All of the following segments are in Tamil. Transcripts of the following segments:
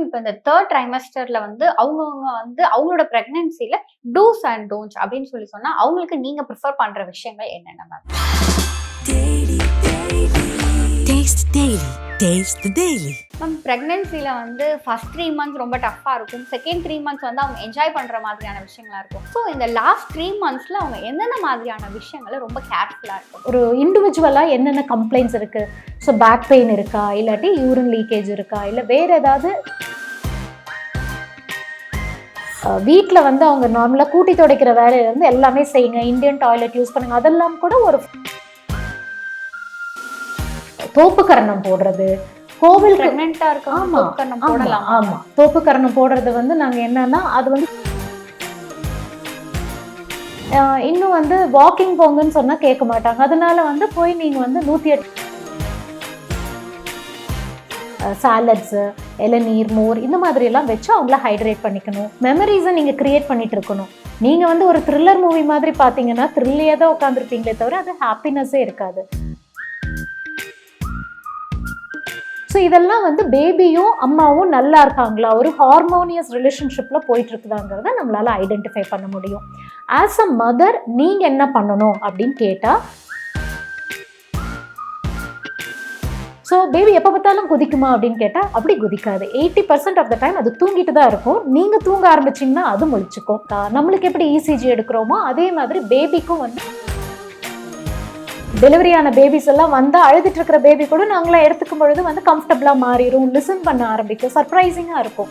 மேம் இப்ப இந்த 3rd ட்ரைமஸ்டர்ல வந்து அவங்கவங்க வந்து அவங்களோட பிரெக்னன்சில டூஸ் அண்ட் டோன்ட்ஸ் அப்படின்னு சொன்னா அவங்களுக்கு நீங்க ப்ரிஃபர் பண்ற விஷயங்கள் என்னென்ன மேம்? மேம் பிரெக்னன்சில வந்து ஃபர்ஸ்ட் 3 மந்த்ஸ் ரொம்ப டஃப்பா இருக்கும். செகண்ட் 3 மந்த்ஸ் வந்து அவங்க என்ஜாய் பண்ற மாதிரியான விஷயங்களா இருக்கும். ஸோ இந்த லாஸ்ட் 3 மந்த்ஸ்ல அவங்க எந்தெந்த மாதிரியான விஷயங்களை ரொம்ப கேர்ஃபுல்லா இருக்கும்? ஒரு இண்டிவிஜுவலா என்னென்ன கம்ப்ளைண்ட்ஸ் இருக்கு, ஸோ பேக் பெயின் இருக்கா, இல்லாட்டி யூரின் லீக்கேஜ் இருக்கா, இல்லை வேற ஏதாவது வீட்டில் வந்து அவங்க நார்மலாக கூட்டி துடைக்கிற வேலையில இருந்து எல்லாமே செய்யுங்க, இந்தியன் டாய்லெட் யூஸ் பண்ணுங்க, அதெல்லாம் கூட ஒரு தோப்பு கரணம் போடுறது, கோவில் பிரெக்னென்ட்டா இருக்க போடலாம். ஆமா, தோப்பு கரணம் போடுறது வந்து நாங்க என்னன்னா அது வந்து இன்னும் வந்து வாக்கிங் போங்கன்னு சொன்னா கேட்க மாட்டாங்க. அதனால வந்து போய் நீங்க வந்து 108 சாலட்ஸ், இளநீர், மோர் இந்த மாதிரி எல்லாம் வச்சு அவங்கள ஹைட்ரேட் பண்ணிக்கணும். மெமரிஸை நீங்க கிரியேட் பண்ணிட்டு இருக்கணும். நீங்க வந்து ஒரு த்ரில்லர் மூவி மாதிரி பாத்தீங்கன்னா த்ரில்லியே தான் உட்காந்துருப்பீங்களே தவிர அது ஹாப்பினஸே இருக்காது. ஸோ இதெல்லாம் வந்து பேபியும் அம்மாவும் நல்லா இருக்காங்களா, ஒரு ஹார்மோனியஸ் ரிலேஷன்ஷிப்பில் போயிட்டு இருக்குதாங்கிறத நம்மளால் ஐடென்டிஃபை பண்ண முடியும். ஆஸ் அ மதர் நீங்கள் என்ன பண்ணணும் அப்படின்னு கேட்டால், ஸோ பேபி எப்போ பார்த்தாலும் குதிக்குமா அப்படின்னு கேட்டால் அப்படி குதிக்காது. 80% ஆஃப் த டைம் அது தூங்கிட்டு தான் இருக்கும். நீங்கள் தூங்க ஆரம்பிச்சிங்கன்னா அது முழிச்சுக்கும். நம்மளுக்கு எப்படி இசிஜி எடுக்கிறோமோ அதே மாதிரி பேபிக்கும் வந்து டெலிவரியான பேபிஸ் எல்லாம் வந்து அழுதுட்டு இருக்கிற பேபி கூட நாங்களாம் எடுத்துக்கும் பொழுது வந்து கம்ஃபர்டபுளா மாறிடும், லிசன் பண்ண ஆரம்பிக்கும், சர்ப்ரைசிங்கா இருக்கும்.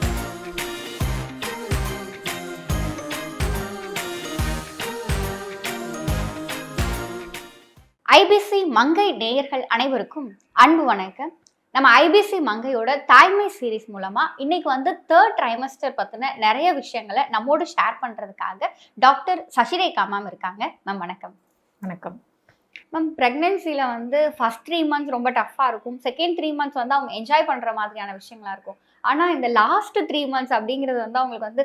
ஐபிசி மங்கை நேயர்கள் அனைவருக்கும் அன்பு வணக்கம். நம்ம ஐபிசி மங்கையோட தாய்மை சீரீஸ் மூலமா இன்னைக்கு வந்து 3rd ட்ரைமஸ்டர் பத்தின நிறைய விஷயங்களை நம்மோடு ஷேர் பண்றதுக்காக டாக்டர் சசிரேகா மேம் இருக்காங்க. மேம் வணக்கம். வணக்கம் மேம். ப்ரெக்னென்சியில் வந்து ஃபர்ஸ்ட் 3 மந்த்ஸ் ரொம்ப டஃப்பாக இருக்கும். செகண்ட் 3 மந்த்ஸ் வந்து அவங்க என்ஜாய் பண்ணுற மாதிரியான விஷயங்களா இருக்கும். ஆனால் இந்த லாஸ்ட் 3 மந்த்ஸ் அப்படிங்கிறது வந்து அவங்களுக்கு வந்து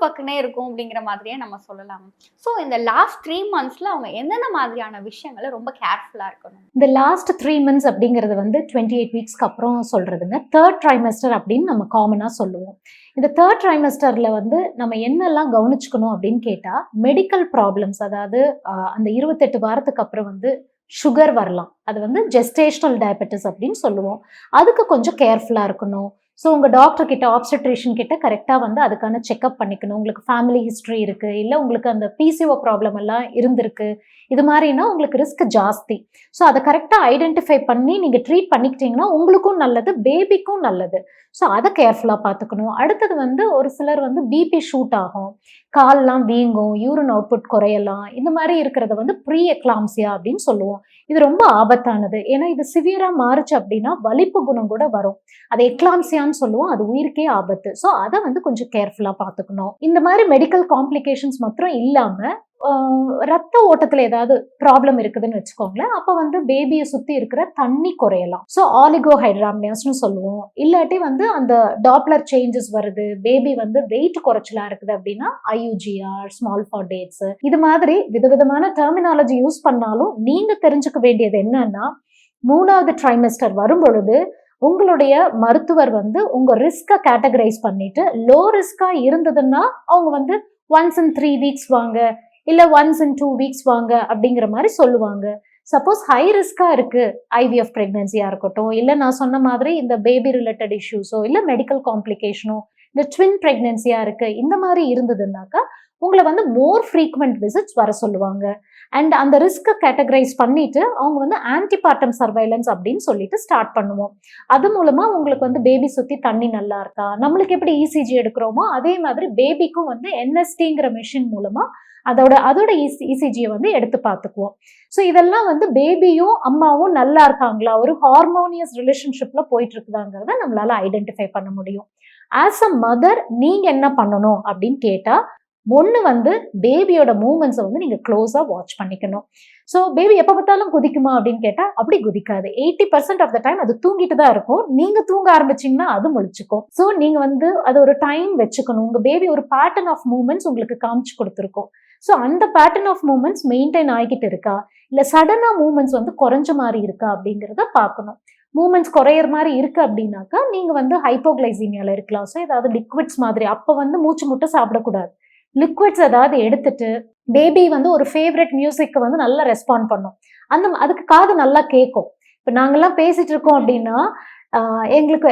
பக்குனே இருக்கும் அப்படிங்கிற மாதிரியே நம்ம சொல்லலாம். ஸோ இந்த லாஸ்ட் 3 மந்த்ஸில் அவங்க எந்தெந்த மாதிரியான விஷயங்களை ரொம்ப கேர்ஃபுல்லாக இருக்கணும்? இந்த லாஸ்ட் 3 மந்த்ஸ் அப்படிங்கிறது வந்து 28 வீக்ஸ்க்கு அப்புறம் சொல்றதுங்க 3rd ட்ரைமஸ்டர் அப்படின்னு நம்ம காமனாக சொல்லுவோம். இந்த 3rd ட்ரைமஸ்டர்ல வந்து நம்ம என்னெல்லாம் கவனிச்சுக்கணும் அப்படின்னு கேட்டால், மெடிக்கல் ப்ராப்ளம்ஸ், அதாவது அந்த 28 வாரத்துக்கு அப்புறம் வந்து சுகர் வரலாம். அது வந்து ஜெஸ்டேஷனல் டயபெட்டிஸ் அப்படின்னு சொல்லுவோம். அதுக்கு கொஞ்சம் கேர்ஃபுல்லாக இருக்கணும். ஸோ உங்கள் டாக்டர் கிட்ட, ஆப்ஸ்டட்ரிஷியன் கிட்ட கரெக்டாக வந்து அதுக்கான செக்அப் பண்ணிக்கணும். உங்களுக்கு ஃபேமிலி ஹிஸ்ட்ரி இருக்குது, இல்லை உங்களுக்கு அந்த பிசிஓ ப்ராப்ளம் எல்லாம் இருந்திருக்கு, இது மாதிரினா உங்களுக்கு ரிஸ்க் ஜாஸ்தி. ஸோ அதை கரெக்டாக ஐடென்டிஃபை பண்ணி நீங்கள் ட்ரீட் பண்ணிக்கிட்டீங்கன்னா உங்களுக்கும் நல்லது, பேபிக்கும் நல்லது. ஸோ அதை கேர்ஃபுல்லாக பார்த்துக்கணும். அடுத்தது வந்து ஒரு சிலர் வந்து பிபி ஷூட் ஆகும், கால்லாம் வீங்கும், யூரின் அவுட்புட் குறையலாம். இந்த மாதிரி இருக்கிறத வந்து ப்ரீ எக்லாம்சியா அப்படின்னு சொல்லுவோம். இது ரொம்ப ஆபத்தானது. ஏன்னா இது சிவியரா மாறுச்சு அப்படின்னா வலிப்பு குணம் கூட வரும். அது எக்லாம்சியான்னு சொல்லுவோம். அது உயிருக்கே ஆபத்து. ஸோ அதை வந்து கொஞ்சம் கேர்ஃபுல்லா பார்த்துக்கணும். இந்த மாதிரி மெடிக்கல் காம்ப்ளிகேஷன்ஸ் மாத்திரம் இல்லாம ரத்த ஓட்டத்துல ஏதாவது ப்ராப்ளம் இருக்குதுன்னு வச்சுக்கோங்களேன். அப்ப வந்து பேபியை சுத்தி இருக்கிற தண்ணி குறையலாம். ஸோ ஆலிகோஹைட்ராம்னியாஸ்னு சொல்லுவோம். இல்லாட்டி வந்து அந்த டாப்லர் சேஞ்சஸ் வருது, பேபி வந்து வெயிட் குறைச்சலா இருக்குது அப்படின்னா ஐயூஜிஆர், ஸ்மால் ஃபார் டேட்ஸ், இது மாதிரி விதவிதமான டெர்மினாலஜி யூஸ் பண்ணாலும் நீங்க தெரிஞ்சுக்க வேண்டியது என்னன்னா, 3வது ட்ரைமஸ்டர் வரும் பொழுது உங்களுடைய மருத்துவர் வந்து உங்க ரிஸ்கை கேட்டகரைஸ் பண்ணிட்டு, லோ ரிஸ்கா இருந்ததுன்னா அவங்க வந்து ஒன்ஸ் இன் 3 வீக்ஸ் வாங்க, இல்ல ஒன்ஸ் இன் 2 வீக்ஸ் வாங்க அப்படிங்கிற மாதிரி சொல்லுவாங்க. சப்போஸ் ஹை ரிஸ்கா இருக்கு, ஐவிஎஃப் பிரெக்னன்சியா இருக்கட்டும், இல்ல நான் சொன்ன மாதிரி இந்த பேபி ரிலேட்டட் இஷ்யூஸோ இல்ல மெடிக்கல் காம்ப்ளிகேஷனோ, இந்த ட்வின் பிரெக்னன்சியா இருக்கு, இந்த மாதிரி இருந்ததுன்னாக்கா உங்களை வந்து மோர் ஃப்ரீக்வெண்ட் விசிட்ஸ் வர சொல்லுவாங்க. அண்ட் அந்த ரிஸ்கை கேட்டகரைஸ் பண்ணிட்டு அவங்க வந்து ஆன்டிபார்டம் சர்வைலன்ஸ் அப்படின்னு சொல்லிட்டு ஸ்டார்ட் பண்ணுவோம். அது மூலமா உங்களுக்கு வந்து பேபி சுத்தி தண்ணி நல்லா இருக்கா, நம்மளுக்கு எப்படி இசிஜி எடுக்கிறோமோ அதே மாதிரி பேபிக்கும் வந்து என்எஸ்டிங்கிற மிஷின் மூலமா அதோட இசிஜியை வந்து எடுத்து பார்த்துக்குவோம். ஸோ இதெல்லாம் வந்து பேபியும் அம்மாவும் நல்லா இருக்காங்களா, ஒரு ஹார்மோனியஸ் ரிலேஷன்ஷிப்ல போயிட்டு இருக்குதாங்கிறத நம்மளால ஐடென்டிஃபை பண்ண முடியும். ஆஸ் அ மதர் நீங்க என்ன பண்ணணும் அப்படின்னு கேட்டா, ஒன்று வந்து பேபியோட மூவ்மெண்ட்ஸை வந்து நீங்கள் க்ளோஸாக வாட்ச் பண்ணிக்கணும். ஸோ பேபி எப்போ பார்த்தாலும் குதிக்குமா அப்படின்னு கேட்டால் அப்படி குதிக்காது. 80% ஆஃப் த டைம் அது தூங்கிட்டு தான் இருக்கும். நீங்கள் தூங்க ஆரம்பிச்சிங்கன்னா அது முழிச்சுக்கும். ஸோ நீங்கள் வந்து அது ஒரு டைம் வச்சுக்கணும். உங்கள் பேபி ஒரு பேட்டர்ன் ஆஃப் மூவ்மெண்ட்ஸ் உங்களுக்கு காமிச்சு கொடுத்துருக்கோம். ஸோ அந்த பேட்டர்ன் ஆஃப் மூவ்மெண்ட்ஸ் மெயின்டைன் ஆகிக்கிட்டு இருக்கா, இல்லை சடனாக மூவ்மெண்ட்ஸ் வந்து குறைஞ்ச மாதிரி இருக்கா அப்படிங்கிறத பார்க்கணும். மூமெண்ட்ஸ் குறையிற மாதிரி இருக்கு அப்படின்னாக்கா நீங்க வந்து ஹைப்போகிளைசீமியால இருக்கலாம். ஸோ ஏதாவது லிக்விட்ஸ் மாதிரி அப்போ வந்து மூச்சு முட்டை சாப்பிடக்கூடாது. லிக்விட்ஸ் ஏதாவது எடுத்துட்டு பேபி வந்து ஒரு ஃபேவரட் மியூசிக்கு வந்து நல்லா ரெஸ்பாண்ட் பண்ணும். அதுக்கு காது நல்லா கேட்கும். இப்போ நாங்கெல்லாம் பேசிட்டு இருக்கோம் அப்படின்னா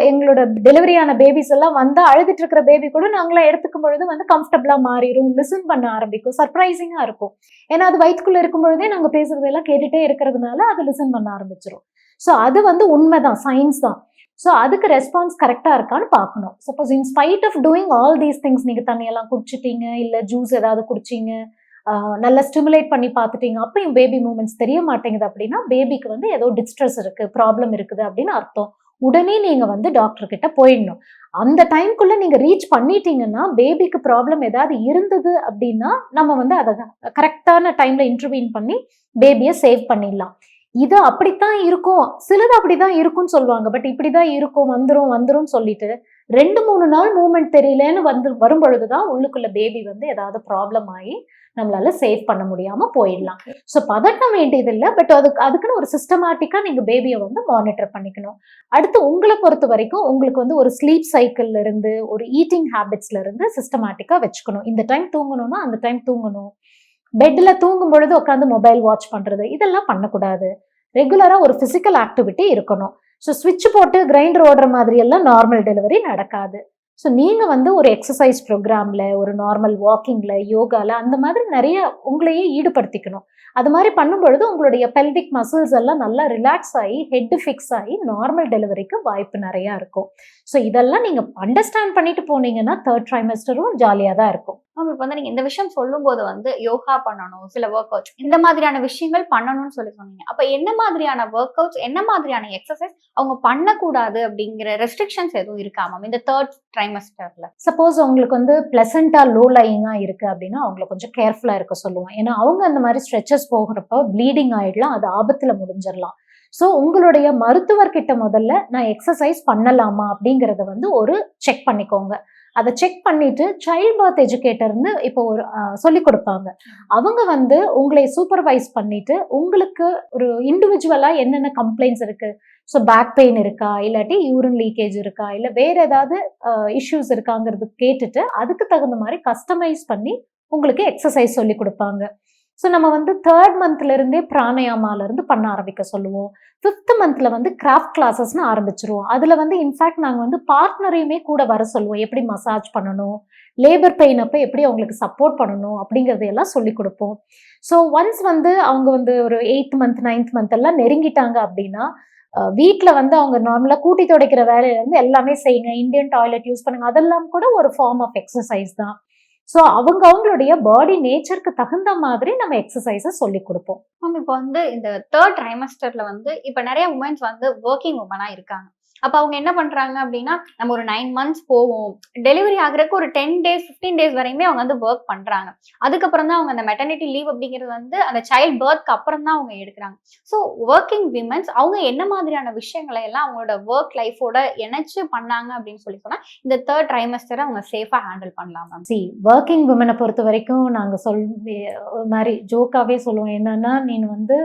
எங்களோட டெலிவரியான பேபிஸ் எல்லாம் வந்து அழுதுட்டு இருக்கிற பேபி கூட நாங்களாம் எடுத்துக்கும் பொழுது வந்து கம்ஃபர்டபுளா மாறிடும், லிசன் பண்ண ஆரம்பிக்கும், சர்ப்ரைசிங்கா இருக்கும். ஏன்னா அது வயிற்றுக்குள்ள இருக்கும் பொழுதே நாங்க பேசுறதெல்லாம் கேட்டுட்டே இருக்கிறதுனால அது லிசன் பண்ண ஆரம்பிச்சிடும். ஸோ அது வந்து உண்மைதான், சயின்ஸ் தான். ஸோ அதுக்கு ரெஸ்பான்ஸ் கரெக்டா இருக்கான்னு பார்க்கணும். Suppose in spite of doing all these things, நீங்க தண்ணியெல்லாம் குடிச்சிட்டீங்க, இல்ல ஜூஸ் ஏதாவது குடிச்சீங்க, நல்லா ஸ்டிமுலேட் பண்ணி பார்த்துட்டீங்க, அப்பயும் பேபி மூமெண்ட்ஸ் தெரிய மாட்டேங்குது அப்படின்னா பேபிக்கு வந்து ஏதோ டிஸ்ட்ரெஸ் இருக்கு, ப்ராப்ளம் இருக்குது அப்படின்னு அர்த்தம். உடனே நீங்க வந்து டாக்டர் கிட்ட போயிடணும். அந்த டைம்குள்ள நீங்க ரீச் பண்ணிட்டீங்கன்னா பேபிக்கு ப்ராப்ளம் ஏதாவது இருந்தது அப்படின்னா நம்ம வந்து அதை கரெக்டான டைம்ல இன்டர்வீன் பண்ணி பேபியை சேவ் பண்ணிடலாம். இது அப்படித்தான் இருக்கும், சிலது அப்படிதான் இருக்கும்னு சொல்லுவாங்க. பட் இப்படிதான் இருக்கும், வந்துரும் சொல்லிட்டு 2-3 நாள் மூவ்மெண்ட் தெரியலன்னு வரும் பொழுதுதான் உள்ளுக்குள்ள பேபி வந்து ஏதாவது ப்ராப்ளம் ஆகி நம்மளால சேவ் பண்ண முடியாம போயிடலாம். ஸோ பதட்டம் வேண்டியது இல்லை. பட் அதுக்குன்னு ஒரு சிஸ்டமேட்டிக்கா நீங்க பேபியை வந்து மானிட்டர் பண்ணிக்கணும். அடுத்து உங்களை பொறுத்த வரைக்கும் உங்களுக்கு வந்து ஒரு ஸ்லீப் சைக்கிள்ல இருந்து, ஒரு ஈட்டிங் ஹேபிட்ஸ்ல இருந்து சிஸ்டமேட்டிக்கா வச்சுக்கணும். இந்த டைம் தூங்கணும்னா அந்த டைம் தூங்கணும். பெட்ல தூங்கும் பொழுது உட்காந்து மொபைல் வாட்ச் பண்றது இதெல்லாம் பண்ணக்கூடாது. ரெகுலரா ஒரு பிசிக்கல் ஆக்டிவிட்டி இருக்கணும். ஸோ ஸ்விட்ச் போட்டு கிரைண்டர் ஓடுற மாதிரி எல்லாம் நார்மல் டெலிவரி நடக்காது. ஸோ நீங்க வந்து ஒரு எக்ஸசைஸ் ப்ரோக்ராம்ல, ஒரு நார்மல் வாக்கிங்ல, யோகால அந்த மாதிரி நிறைய உங்களையே ஈடுபடுத்திக்கணும். அது மாதிரி பண்ணும் பொழுது உங்களுடைய பெல்விக் மசில்ஸ் எல்லாம் நல்லா ரிலாக்ஸ் ஆகி ஹெட் ஃபிக்ஸ் ஆகி நார்மல் டெலிவரிக்கு வாய்ப்பு நிறைய இருக்கும். ஸோ இதெல்லாம் நீங்க அண்டர்ஸ்டாண்ட் பண்ணிட்டு போனீங்கன்னா தேர்ட் ட்ரைமெஸ்டரும் ஜாலியா தான் இருக்கும். இப்போ வந்து நீங்க இந்த விஷயம் சொல்லும்போது வந்து யோகா பண்ணணும், சில ஒர்க் அவுட்ஸ் இந்த மாதிரியான விஷயங்கள் பண்ணணும்னு சொன்னீங்க. அப்ப என்ன மாதிரியான ஒர்க் அவுட்ஸ், என்ன மாதிரியான எக்ஸசைஸ் அவங்க பண்ணக்கூடாது அப்படிங்கிற ரெஸ்ட்ரிக்ஷன்ஸ் எதுவும் இருக்கா மேம் இந்த தேர்ட் ட்ரைமெஸ்டர்ல? சப்போஸ் உங்களுக்கு வந்து பிளசண்டா லோ லையிங்கா இருக்கு அப்படின்னா அவங்களை கொஞ்சம் கேர்ஃபுல்லா இருக்க சொல்லுவோம். ஏன்னா அவங்க அந்த மாதிரி ஸ்ட்ரெச்சஸ் போகிறப்ப ப்ளீடிங் ஆயிடலாம், அது ஆபத்துல முடிஞ்சிடலாம். ஸோ உங்களுடைய மருத்துவர்கிட்ட முதல்ல நான் எக்ஸசைஸ் பண்ணலாமா அப்படிங்கிறத வந்து ஒரு செக் பண்ணிக்கோங்க. அதை செக் பண்ணிட்டு சைல்ட் பர்த் எஜுகேட்டர்னு இப்போ ஒரு சொல்லிக் கொடுப்பாங்க. அவங்க வந்து உங்களை சூப்பர்வைஸ் பண்ணிட்டு உங்களுக்கு ஒரு இண்டிவிஜுவலா என்னென்ன கம்ப்ளைண்ட்ஸ் இருக்கு, ஸோ பேக் பெயின் இருக்கா, இல்லாட்டி யூரின் லீக்கேஜ் இருக்கா, இல்லை வேற ஏதாவது இஷ்யூஸ் இருக்காங்கிறது கேட்டுட்டு அதுக்கு தகுந்த மாதிரி கஸ்டமைஸ் பண்ணி உங்களுக்கு எக்ஸசைஸ் சொல்லி கொடுப்பாங்க. ஸோ நம்ம வந்து 3rd மந்த்ல இருந்தே பிராணயாமால இருந்து பண்ண ஆரம்பிக்க சொல்லுவோம். 5th மந்த்ல வந்து கிராஃப்ட் கிளாஸஸ்னு ஆரம்பிச்சிருவோம். அதுல வந்து இன்ஃபேக்ட் நாங்க வந்து பார்ட்னரையுமே கூட வர சொல்லுவோம். எப்படி மசாஜ் பண்ணணும், லேபர் பெயின் அப்ப எப்படி அவங்களுக்கு சப்போர்ட் பண்ணணும் அப்படிங்கறதையெல்லாம் சொல்லி கொடுப்போம். ஸோ ஒன்ஸ் வந்து அவங்க வந்து ஒரு 8th மந்த் 9th மந்த் எல்லாம் நெருங்கிட்டாங்க அப்படின்னா வீட்டுல வந்து அவங்க நார்மலா கூட்டி துடைக்கிற வேலையில இருந்து எல்லாமே செய்யுங்க, இந்தியன் டாய்லெட் யூஸ் பண்ணுங்க, அதெல்லாம் கூட ஒரு ஃபார்ம் ஆஃப் எக்ஸசைஸ் தான். ஸோ அவங்களுடைய பாடி நேச்சருக்கு தகுந்த மாதிரி நம்ம எக்ஸசைஸை சொல்லி கொடுப்போம். மேம் இப்போ வந்து இந்த தேர்ட் ட்ரைமஸ்டர்ல வந்து இப்போ நிறைய உமன்ஸ் வந்து ஒர்க்கிங் உமனா இருக்காங்க. அப்ப அவங்க என்ன பண்றாங்க அப்படின்னா, நம்ம ஒரு 9 மந்த்ஸ் போவோம், டெலிவரி ஆகுறதுக்கு ஒரு 10 days 15 days வரையுமே அவங்க வந்து ஒர்க் பண்றாங்க. அதுக்கப்புறம் தான் அவங்க அந்த மெட்டர்னிட்டி லீவ் அப்படிங்கிறது வந்து அந்த சைல்ட் பர்த்க்கு அப்புறம் தான் அவங்க எடுக்கிறாங்க. ஸோ ஒர்க்கிங் விமன்ஸ் அவங்க என்ன மாதிரியான விஷயங்களை எல்லாம் அவங்களோட ஒர்க் லைஃபோட இணைச்சு பண்ணாங்க அப்படின்னு சொல்லி சொன்னா இந்த தேர்ட் ட்ரைமஸ்டரை அவங்க சேஃபா ஹேண்டில் பண்ணலாம் மேம்? சி ஒர்க்கிங் விமனை பொறுத்த வரைக்கும் நாங்க மாதிரி ஜோக்காவே சொல்லுவோம். என்னன்னா, நீங்க வந்து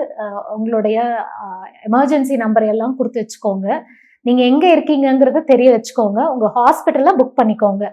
உங்களுடைய எமர்ஜென்சி நம்பர் எல்லாம் கொடுத்து வச்சுக்கோங்க, நீங்க எங்க இருக்கீங்கிறத தெரிய வச்சுக்கோங்க, உங்க ஹாஸ்பிட்டல்ல புக் பண்ணிக்கோங்க.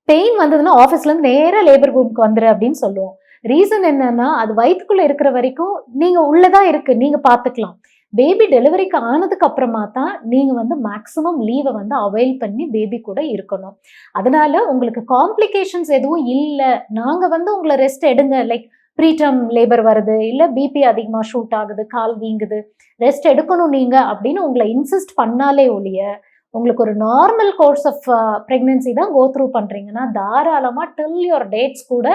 பெயின் வந்ததுன்னா ஆஃபீஸ்ல இருந்து நேரா லேபர் ரூமுக்கு வந்துரு அப்படின்னு சொல்லுவோம். ரீசன் என்னன்னா, அது வயிற்றுக்குள்ள இருக்கிற வரைக்கும் நீங்க உள்ளதான் இருக்கு, நீங்க பாத்துக்கலாம். பேபி டெலிவரிக்கு ஆனதுக்கு அப்புறமா தான் நீங்க வந்து மேக்சிமம் லீவை வந்து அவைல் பண்ணி பேபி கூட இருக்கணும். அதனால உங்களுக்கு காம்ப்ளிகேஷன்ஸ் எதுவும் இல்லை, நாங்க வந்து உங்களை ரெஸ்ட் எடுங்க, லைக் ப்ரீடம் லேபர் வருது, இல்லை பிபி அதிகமாக ஷூட் ஆகுது, கால் வீங்குது, ரெஸ்ட் எடுக்கணும் நீங்க அப்படின்னு உங்களை இன்சிஸ்ட் பண்ணாலே ஒழிய, உங்களுக்கு ஒரு நார்மல் கோர்ஸ் ஆஃப் ப்ரெக்னன்சி தான் கோ த்ரூ பண்றீங்கன்னா தாராளமா டில் யுவர் டேட்ஸ் கூட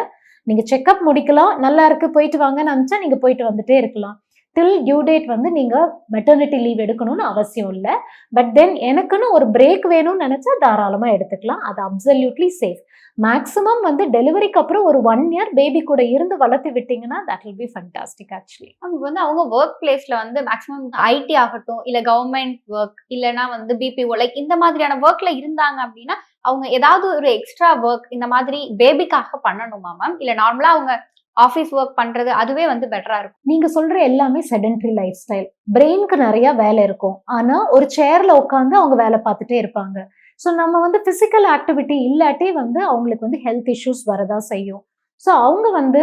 நீங்க செக்அப் முடிக்கலாம். நல்லா இருக்கு போயிட்டு வாங்கன்னு நினைச்சா நீங்க போயிட்டு வந்துட்டே இருக்கலாம். டில் டியூ டேட் வந்து நீங்க மெட்டர்னிட்டி லீவ் எடுக்கணும்னு அவசியம் இல்லை. பட் தென் எனக்குன்னு ஒரு பிரேக் வேணும்னு நினைச்சா தாராளமா எடுத்துக்கலாம். அது அப்சல்யூட்லி சேஃப். மேக்ஸிமம் வந்து டெலிவரிக்கு அப்புறம் ஒரு 1 year பேபி கூட இருந்து வளர்த்து விட்டீங்கன்னா that will be fantastic. Actually அவங்க வந்து அவங்க ஒர்க் பிளேஸ்ல வந்து மேக்ஸிமம் ஐடி ஆகட்டும், இல்ல கவர்மெண்ட் ஒர்க், இல்லைன்னா வந்து பிபிஓ லைக் இந்த மாதிரியான ஒர்க்ல இருந்தாங்க அப்படின்னா அவங்க ஏதாவது ஒரு எக்ஸ்ட்ரா ஒர்க் இந்த மாதிரி பேபிக்காக பண்ணணுமா மேம்? இல்ல நார்மலா அவங்க ஆஃபீஸ் ஒர்க் பண்றது அதுவே வந்து பெட்டரா இருக்கும்? நீங்க சொல்ற எல்லாமே செடென்டரி லைஃப் ஸ்டைல். பிரெயினுக்கு நிறைய வேலை இருக்கும். ஆனா ஒரு சேர்ல உட்காந்து அவங்க வேலை பார்த்துட்டே இருப்பாங்க. ஸோ நம்ம வந்து பிசிக்கல் ஆக்டிவிட்டி இல்லாட்டி வந்து அவங்களுக்கு வந்து ஹெல்த் இஷ்யூஸ் வரதான் செய்யும். ஸோ அவங்க வந்து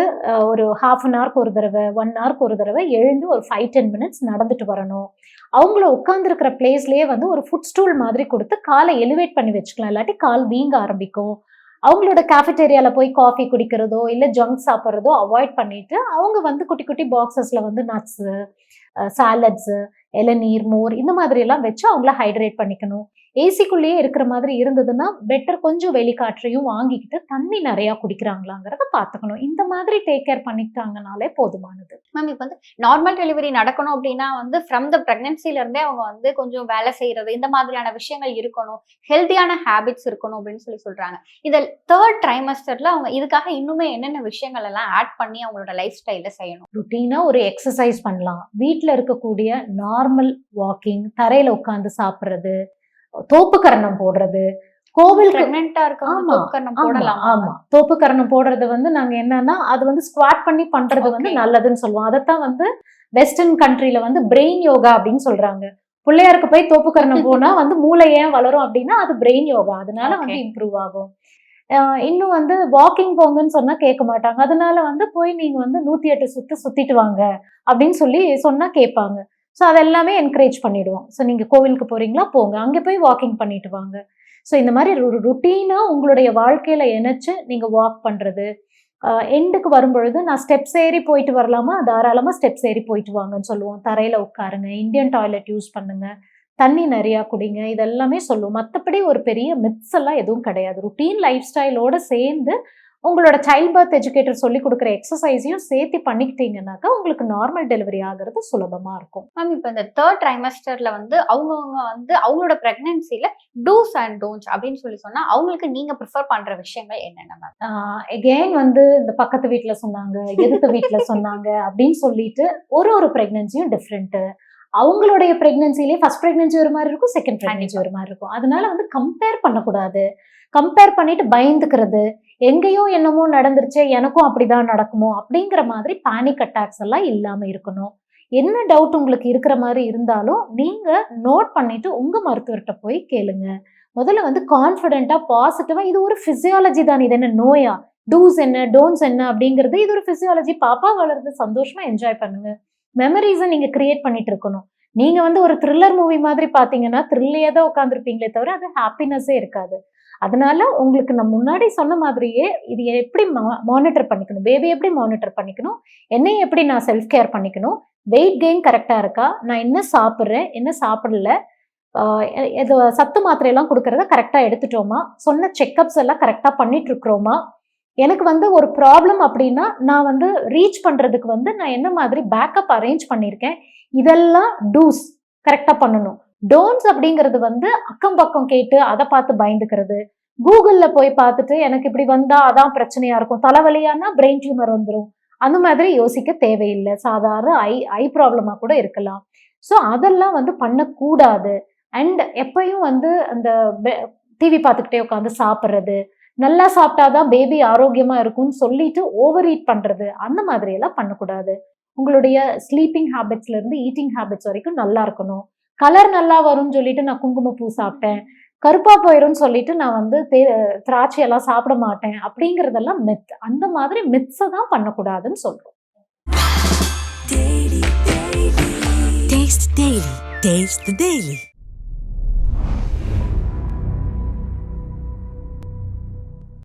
ஒரு ஹாஃப் அன் ஹவருக்கு ஒரு தடவை 1 ஹவருக்கு ஒரு தடவை எழுந்து ஒரு 5-10 மினிட்ஸ் நடந்துட்டு வரணும். அவங்கள உட்காந்துருக்கிற பிளேஸ்லயே வந்து ஒரு ஃபுட் ஸ்டூல் மாதிரி கொடுத்து காலை எலிவேட் பண்ணி வச்சுக்கலாம். இல்லாட்டி கால் வீங்க ஆரம்பிக்கும். அவங்களோட கேஃபிடேரியால போய் காஃபி குடிக்கிறதோ இல்ல ஜங்க் சாப்பிட்றதோ அவாய்ட் பண்ணிட்டு அவங்க வந்து குட்டி குட்டி பாக்ஸஸ்ல வந்து நட்ஸ், சாலட்ஸ், இளநீர், மோர் இந்த மாதிரி எல்லாம் வச்சு அவங்கள ஹைட்ரேட் பண்ணிக்கணும். ஏசிக்குள்ளேயே இருக்கிற மாதிரி இருந்ததுன்னா பெட்டர் கொஞ்சம் வெளிக்காற்றையும் வாங்கிக்கிட்டு தண்ணி நிறைய குடிக்கிறாங்களாங்கிறத பார்த்துக்கணும். இந்த மாதிரி டேக் கேர் பண்ணிக்கிட்டாங்கனாலே போதுமானது. மேம் இப்ப வந்து நார்மல் டெலிவரி நடக்கணும் அப்படின்னா வந்து ஃப்ரம் த பிரெக்னன்சில இருந்தே அவங்க வந்து கொஞ்சம் வேலை செய்யறது இந்த மாதிரியான விஷயங்கள் இருக்கணும், ஹெல்த்தியான ஹேபிட்ஸ் இருக்கணும் அப்படின்னு சொல்றாங்க. இந்த 3rd ட்ரைமஸ்டர்ல அவங்க இதுக்காக இன்னுமே என்னென்ன விஷயங்கள் எல்லாம் ஆட் பண்ணி அவங்களோட லைஃப் ஸ்டைல செய்யணும்? ருட்டீனா ஒரு எக்ஸசைஸ் பண்ணலாம். வீட்டில் இருக்கக்கூடிய நார்மல் வாக்கிங், தரையில உட்காந்து சாப்பிட்றது, தோப்பு கரணம் போடுறது, கோவில் பிரெக்னன்ட்டா இருக்கவங்க தோப்புக்கரணம் போடலாம். ஆமா, தோப்பு கரணம் போடுறது வந்து நாங்க என்னன்னா அது வந்து ஸ்குவாட் பண்ணி பண்றது வந்து நல்லதுன்னு சொல்லுவோம். அதைத்தான் வந்து வெஸ்டர்ன் கண்ட்ரில வந்து பிரெயின் யோகா அப்படின்னு சொல்றாங்க. பிள்ளையாருக்கு போய் தோப்பு கரணம் போனா வந்து மூளை ஏன் வளரும் அப்படின்னா அது பிரெயின் யோகா, அதனால வந்து இம்ப்ரூவ் ஆகும். இன்னும் வந்து வாக்கிங் போங்கன்னு சொன்னா கேட்க மாட்டாங்க. அதனால வந்து போய் நீங்க வந்து 108 சுத்திட்டு வாங்க அப்படின்னு சொன்னா கேட்பாங்க. ஸோ அதெல்லாமே என்கரேஜ் பண்ணிடுவோம். ஸோ நீங்க கோவிலுக்கு போறீங்களா போங்க, அங்கே போய் வாக்கிங் பண்ணிட்டு வாங்க. ஸோ இந்த மாதிரி ஒரு ருட்டீனா உங்களுடைய வாழ்க்கையில இணைச்சு நீங்க வாக் பண்றது. எண்டுக்கு வரும்பொழுது நான் ஸ்டெப்ஸ் ஏறி போயிட்டு வரலாமா, தாராளமா ஸ்டெப்ஸ் ஏறி போயிட்டு வாங்கன்னு சொல்லுவோம். தரையில உட்காருங்க, இந்தியன் டாய்லெட் யூஸ் பண்ணுங்க, தண்ணி நிறையா குடிங்க, இதெல்லாமே சொல்லுவோம். மற்றபடி ஒரு பெரிய மித்ஸ் எல்லாம் எதுவும் கிடையாது. ருட்டீன் லைஃப் ஸ்டைலோட சேர்ந்து உங்களோட சைல்ட் பர்த் எஜுகேட்டர் சொல்லி கொடுக்குற எக்ஸசைஸையும் சேர்த்து பண்ணிக்கிட்டீங்கன்னாக்கா உங்களுக்கு நார்மல் டெலிவரி ஆகிறது சுலபமா இருக்கும். மேம் இப்போ இந்த 3rd ட்ரைமஸ்டர்ல வந்து அவங்கவுங்க வந்து அவங்களோட பிரெக்னன்சில டூஸ் அண்ட் டோன்ட்ஸ் அப்படின்னு சொன்னா அவங்களுக்கு நீங்க ப்ரிஃபர் பண்ற விஷயங்கள் என்னென்ன மேம்? எகெயின் வந்து இந்த பக்கத்து வீட்டுல சொன்னாங்க, எதிர்த்த வீட்டுல சொன்னாங்க அப்படின்னு சொல்லிட்டு ஒரு பிரெக்னன்சியும் டிஃப்ரெண்ட். அவங்களுடைய பிரெக்னன்சிலேயே ஃபர்ஸ்ட் பிரெக்னன்சி ஒரு மாதிரி இருக்கும், செகண்ட் பிரெக்னன்சி ஒரு மாதிரி இருக்கும். அதனால வந்து கம்பேர் பண்ணக்கூடாது. கம்பேர் பண்ணிட்டு பயந்துக்கிறது, எங்கேயோ என்னமோ நடந்துருச்சு எனக்கும் அப்படிதான் நடக்குமோ அப்படிங்கிற மாதிரி பேனிக் அட்டாக்ஸ் எல்லாம் இல்லாம இருக்கணும். என்ன டவுட் உங்களுக்கு இருக்கிற மாதிரி இருந்தாலும் நீங்க நோட் பண்ணிட்டு உங்க மருத்துவர்கிட்ட போய் கேளுங்க. முதல்ல வந்து கான்ஃபிடென்ட்டா பாசிட்டிவா இது ஒரு பிசியாலஜி தான், இது என்ன நோயா, டூஸ் என்ன டோன்ட்ஸ் என்ன அப்படிங்கிறது இது ஒரு பிசியாலஜி. பாப்பா வளருது, சந்தோஷமா என்ஜாய் பண்ணுங்க. மெமரிஸை நீங்க கிரியேட் பண்ணிட்டு இருக்கணும். நீங்க வந்து ஒரு த்ரில்லர் மூவி மாதிரி பாத்தீங்கன்னா த்ரில்லையே தான் உட்காந்துருப்பீங்களே தவிர அது ஹாப்பினஸே இருக்காது. அதனால உங்களுக்கு நான் முன்னாடி சொன்ன மாதிரியே இது எப்படி மானிட்டர் பண்ணிக்கணும், பேபி எப்படி மானிட்டர் பண்ணிக்கணும், என்னையும் எப்படி நான் செல்ஃப் கேர் பண்ணிக்கணும், வெயிட் கெயின் கரெக்டா இருக்கா, நான் என்ன சாப்பிட்றேன் என்ன சாப்பிடல, சத்து மாத்திரையெல்லாம் கொடுக்கறத கரெக்டா எடுத்துட்டோமா, சொன்ன செக்அப்ஸ் எல்லாம் கரெக்டா பண்ணிட்டு இருக்கிறோமா, எனக்கு வந்து ஒரு ப்ராப்ளம் அப்படின்னா நான் வந்து ரீச் பண்றதுக்கு வந்து நான் என்ன மாதிரி பேக்கப் அரேஞ்ச் பண்ணியிருக்கேன், இதெல்லாம் டூஸ் கரெக்டா பண்ணணும். டோன்ட்ஸ் அப்படிங்கிறது வந்து அக்கம் பக்கம் கேட்டு அதை பார்த்து பயந்துக்கிறது, கூகுள்ல போய் பார்த்துட்டு எனக்கு இப்படி வந்தா அதான் பிரச்சனையா இருக்கும், தலைவலியானா பிரெயின் டியூமர் வந்துடும், அந்த மாதிரி யோசிக்க தேவையில்லை. சாதாரண ஐ ப்ராப்ளமா கூட இருக்கலாம். ஸோ அதெல்லாம் வந்து பண்ணக்கூடாது. அண்ட் எப்பயும் வந்து அந்த டிவி பார்த்துக்கிட்டே உட்காந்து சாப்பிட்றது, நல்லா சாப்பிட்டாதான் பேபி ஆரோக்கியமா இருக்கும்னு சொல்லிட்டு ஓவர் ஈட் பண்றது, அந்த மாதிரி எல்லாம் பண்ணக்கூடாது. உங்களுடைய ஸ்லீப்பிங் ஹேபிட்ஸ்ல இருந்து ஈட்டிங் ஹேபிட்ஸ் வரைக்கும் நல்லா இருக்கணும். கலர் நல்லா வரும்னு சொல்லிட்டு நான் குங்குமப்பூ சாப்பிட்டேன், கருப்பா போயிடும்னு சொல்லிட்டு நான் வந்து திராட்சை எல்லாம் சாப்பிட மாட்டேன் அப்படிங்கறதெல்லாம் மித். அந்த மாதிரி மித்ஸை தான் பண்ணக்கூடாதுன்னு சொல்றோம். Taste the Daily.